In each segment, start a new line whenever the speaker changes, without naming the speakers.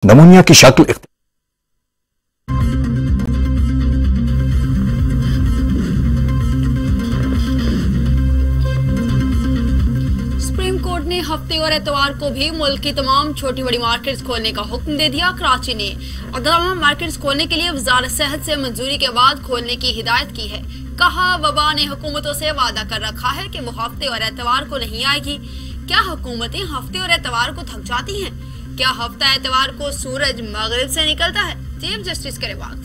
नमूनिया की शक्ल
supreme court ने हफ्ते और एतवार को भी मुल्क की तमाम छोटी बड़ी मार्केट्स खोलने का हुक्म दे दिया। कराची ने तमाम मार्केट्स खोलने के लिए वजारत सेहत से मंजूरी के बाद खोलने की हिदायत की है। कहा, वबा ने हुकूमतों से वादा कर रखा है कि वो हफ्ते और एतवार को नहीं आएगी। क्या हुकूमतें हफ्ते और एतवार को थक जाती हैं? क्या हफ्ता एतवार को सूरज मगरिब से निकलता है? चीफ जस्टिस करे बात।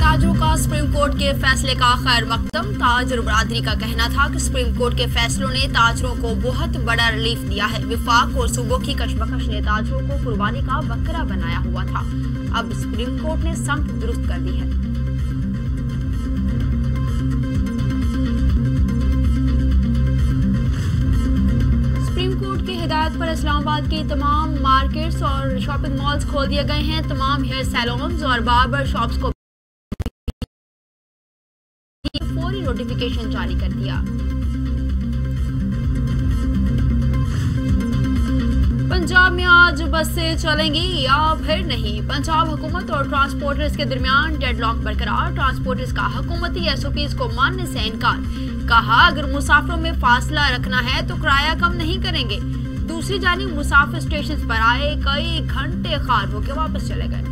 ताजरों का सुप्रीम कोर्ट के फैसले का खैर मकदम। ताजर बरादरी का कहना था कि सुप्रीम कोर्ट के फैसलों ने ताजरों को बहुत बड़ा रिलीफ दिया है। विफाक और सूबों की कशमकश ने ताजरों को कुर्बानी का बकरा बनाया हुआ था। अब सुप्रीम कोर्ट ने समत दुरुस्त कर दी है। सुप्रीम कोर्ट की हिदायत पर इस्लामाबाद के तमाम मार्केट्स और शॉपिंग मॉल्स खोल दिए गए हैं। तमाम हेयर सैलून्स और बार्बर शॉप्स को फौरी नोटिफिकेशन जारी कर दिया। पंजाब में आज बसें चलेंगी या फिर नहीं? पंजाब हुकूमत और ट्रांसपोर्टर्स के दरमियान डेडलॉक बरकरार। ट्रांसपोर्टर्स का हुकूमती एसओपीज को मानने से इनकार। कहा, अगर मुसाफिरों में फासला रखना है तो किराया कम नहीं करेंगे। दूसरी जानिब मुसाफिर स्टेशन पर आए, कई घंटे खार होकर वापस चले गए।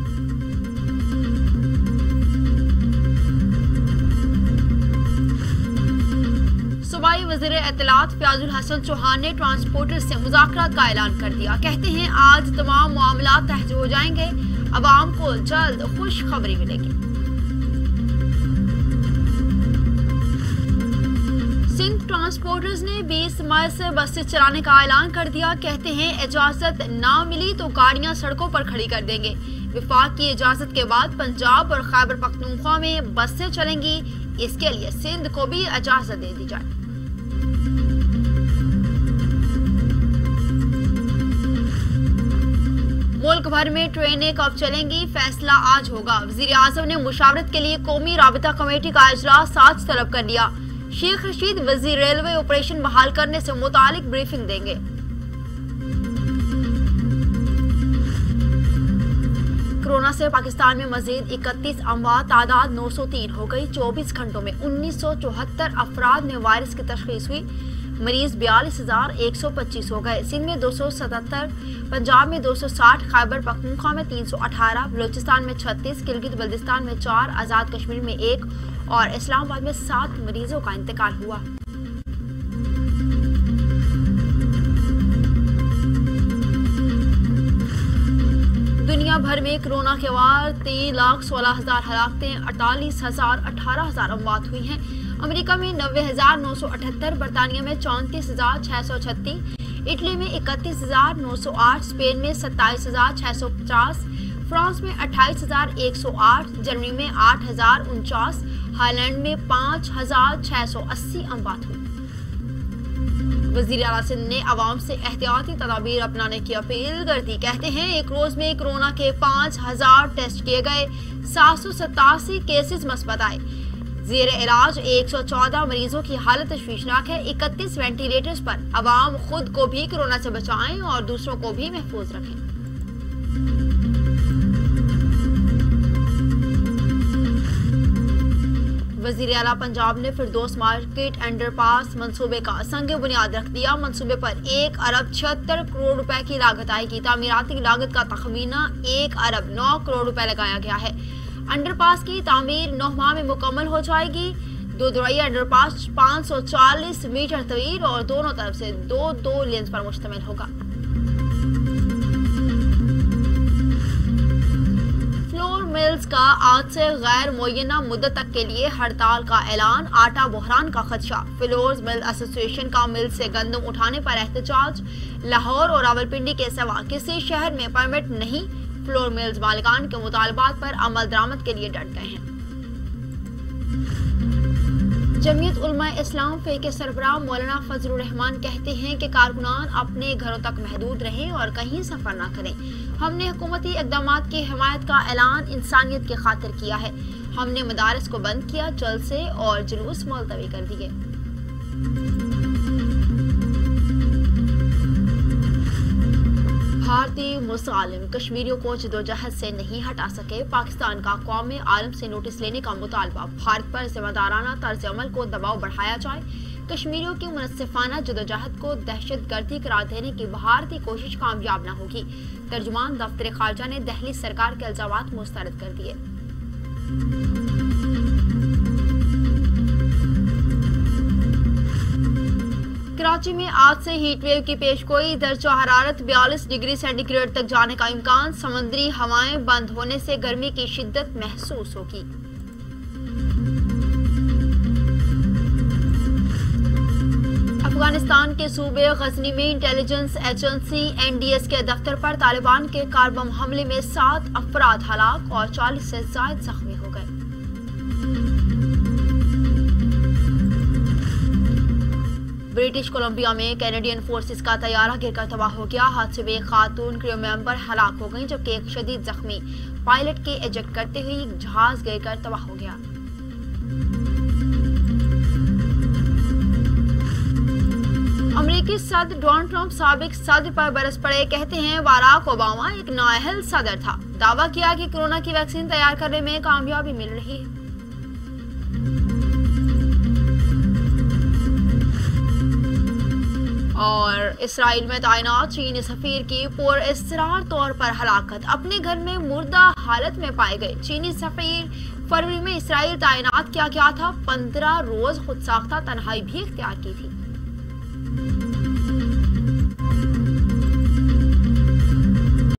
सूबाई वज़ीर इत्तलात फयाजुल हसन चौहान ने ट्रांसपोर्टर्स से मुज़ाकरात का ऐलान कर दिया। कहते हैं, आज तमाम मामलात तहज हो जाएंगे। अवाम को जल्द खुशखबरी मिलेगी। सिंध ट्रांसपोर्टर्स ने 20 मई से बसें चलाने का ऐलान कर दिया। कहते हैं, इजाजत ना मिली तो गाड़ियां सड़कों पर खड़ी कर देंगे। विफाक की इजाजत के बाद पंजाब और खैबर पख्तूनख्वा में बसें चलेंगी। इसके लिए सिंध को भी इजाजत दे दी जाए। मुल्क भर में ट्रेनें कब चलेंगी, फैसला आज होगा। वजीर आजम ने मुशावरत के लिए कौमी राबिता कमेटी का इजलास आज तलब कर लिया। शेख रशीद वजीर रेलवे ऑपरेशन बहाल करने से मुतालिक ब्रीफिंग देंगे। कोरोना से पाकिस्तान में मजीद 31 अमवात, तादाद 903 हो गई। 24 घंटों में 1974 अफराद में वायरस की तशखीस हुई। मरीज 42,125 हो गए। सिंध में 277, पंजाब में 260, खैबर पख्तूनख्वा में 318, बलूचिस्तान में 36, गिलगित बल्तिस्तान में 4, आजाद कश्मीर में 1 और इस्लामाबाद में 7 मरीजों का इंतकाल हुआ। दुनिया भर में कोरोना के वार 3,16,000 हलाकतें, 48,000, 18,000 अमवात हुई हैं। अमेरिका में 90,978, बरतानिया में 34,636, इटली में 31,908, स्पेन में 27,650, फ्रांस में 28,108, जर्मनी में 8,049, हाईलैंड में 5,680 अमवात हुई। वज़ीर आला सिंध ने अवाम से एहतियाती तदाबीर अपनाने की अपील कर दी। कहते हैं, एक रोज में कोरोना के 5,000 टेस्ट किए गए, 787 केसेस मस्बत आए। ज़ेर इलाज 114 मरीजों की हालत तशवीशनाक है। 31 वेंटिलेटर्स पर। अवाम खुद को भी कोरोना से बचाएं और दूसरों को भी महफूज रखें। वज़ीर आला पंजाब ने फिरदौस मार्केट अंडरपास मंसूबे का संग बुनियाद रख दिया। मंसूबे पर 1 अरब 76 करोड़ रुपए की लागत आएगी। तामीराती लागत का तखमीना 1 अरब 9 करोड़ रुपए लगाया गया है। अंडरपास की तामीर 9 माह में मुकम्मल हो जाएगी। 2 दोरैया अंडरपास 540 मीटर तवील और दोनों तरफ से 2 लेन्स पर मुश्तमिल होगा। फ्लोर मिल्स का आज से गैर मुय्यना मुद्दत तक के लिए हड़ताल का ऐलान। आटा बहरान का खदशा। फ्लोर मिल एसोसिएशन का मिल से गंदम उठाने पर एहतजाज। लाहौर और रावलपिंडी के सिवा किसी शहर में परमिट नहीं। फ्लोर मिल्स मालिकान के मुतालबात पर अमल दरामद के लिए डट गए हैं। जमीयत उलमाए इस्लाम फे के सरबराह मौलाना फजलुर रहमान कहते हैं कि कारकुनान अपने घरों तक महदूद रहें और कहीं सफर न करें। हमने हुकूमती इक़दामात की हिमायत का ऐलान इंसानियत की खातिर किया है। हमने मदारस को बंद किया, जलसे और जुलूस मुलतवी कर दिए। भारतीय मुस्लिम कश्मीरियों को जदोजहद से नहीं हटा सके, पाकिस्तान का कौमी आलम से नोटिस लेने का मुतालबा। भारत पर जिम्मेदाराना तर्ज अमल को दबाव बढ़ाया जाए, कश्मीरियों की मुनस्सिफाना जदोजहद को दहशतगर्दी करार देने की भारतीय कोशिश कामयाब न होगी। तर्जुमान दफ्तर खारजा ने दिल्ली सरकार के इल्जामात मुस्तरद कर दिए। कराची में आज से हीट वेव की पेशगोई, दर्जा हरारत 42 डिग्री सेंटीग्रेड तक जाने का इम्कान। समुद्री हवाएं बंद होने से गर्मी की शिद्दत महसूस होगी। अफगानिस्तान के सूबे गजनी में इंटेलिजेंस एजेंसी NDS के दफ्तर पर तालिबान के कार बम हमले में 7 अफराद हलाक और 40 से ज्यादा जख्मी हो गए। ब्रिटिश कोलंबिया में कैनेडियन फोर्सेस का तैयारा गिरकर तबाह हो गया। हादसे में एक खातून क्रू मेंबर हलाक हो गई, जबकि एक शदीद जख्मी। पायलट के एजेक्ट करते हुए जहाज गिरकर तबाह हो गया। अमेरिकी सदर डोनाल्ड ट्रंप साबिक सदर पर बरस पड़े, कहते हैं बाराक ओबामा एक नाअहल सदर था। दावा किया कि कोरोना की वैक्सीन तैयार करने में कामयाबी मिल रही है। और इसराइल में तैनात चीनी सफीर की पुरअसरार तौर पर हलाकत, अपने घर में मुर्दा हालत में पाए गए। चीनी सफीर फरवरी में इसराइल तैनात किया गया था। 15 रोज खुद साख्ता तन्हाई भी इख्तियार की थी।